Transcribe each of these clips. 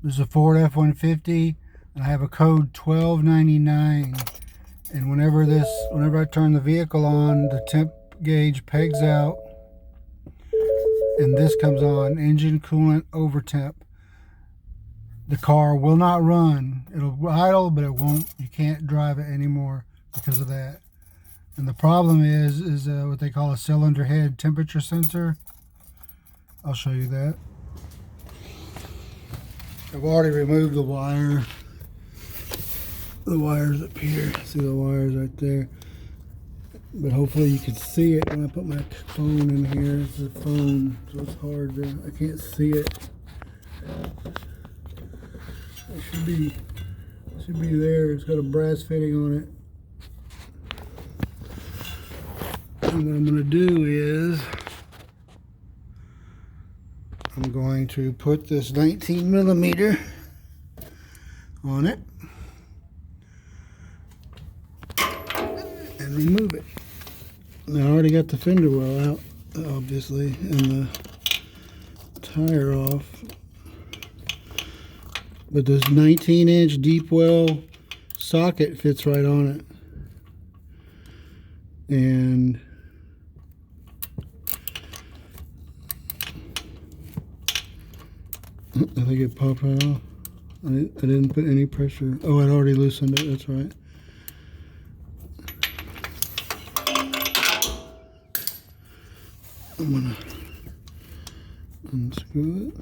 This is a Ford F-150, and I have a code 1299. And whenever I turn the vehicle on, the temp gauge pegs out, and this comes on, engine coolant over temp. The car will not run. It'll idle, but it won't. You can't drive it anymore because of that. And the problem is what they call a cylinder head temperature sensor. I'll show you that. I've already removed the wire. The wire's up here. See the wires right there. But hopefully you can see it when I put my phone in here. It's a phone, so it's hard to, I can't see it. It should be there. It's got a brass fitting on it. And what I'm going to do is I'm going to put this 19mm on it and remove it. Now I already got the fender well out, obviously, and the tire off. But this 19-inch deep well socket fits right on it. And I think it popped right off. I didn't put any pressure. Oh, I'd already loosened it, that's right. I'm gonna unscrew it.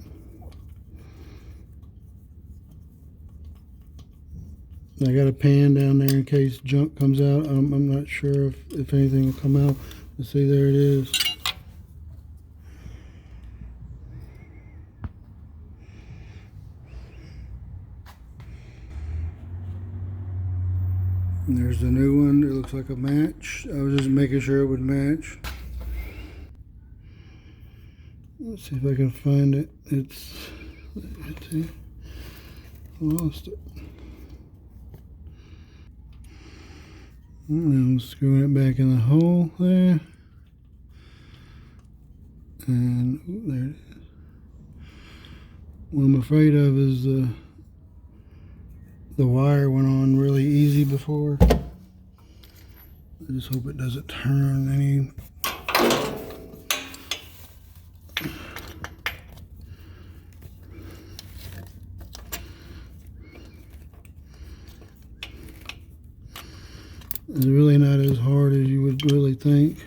I got a pan down there in case junk comes out. I'm not sure if anything will come out. Let's see, there it is. And there's the new one. It looks like a match. I was just making sure it would match. Let's see if I can find it. It's right there. I lost it. And I'm screwing it back in the hole there. And there it is. What I'm afraid of is the wire went on really easy before. I just hope it doesn't turn any. It's really not as hard as you would really think.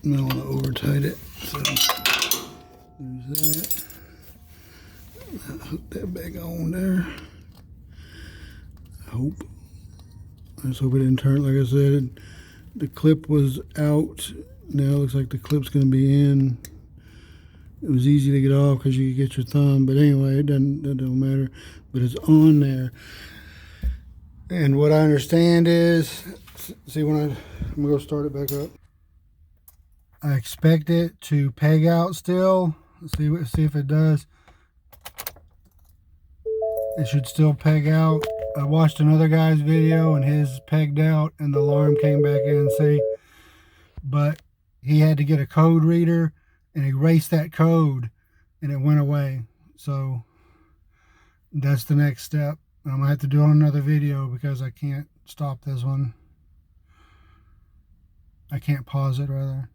I don't want to over tight it, so there's that. I'll hook that back on there. I just hope it didn't turn. Like I said, the clip was out. Now it looks like the clip's going to be in. It was easy to get off because you could get your thumb, but anyway, that don't matter. But it's on there. And what I understand is, see, when I'm going to go start it back up. I expect it to peg out still. Let's see if it does. It should still peg out. I watched another guy's video and his pegged out and the alarm came back in, see? But he had to get a code reader and erase that code and it went away. So that's the next step. I'm gonna have to do it on another video because I can't stop this one. I can't pause it rather.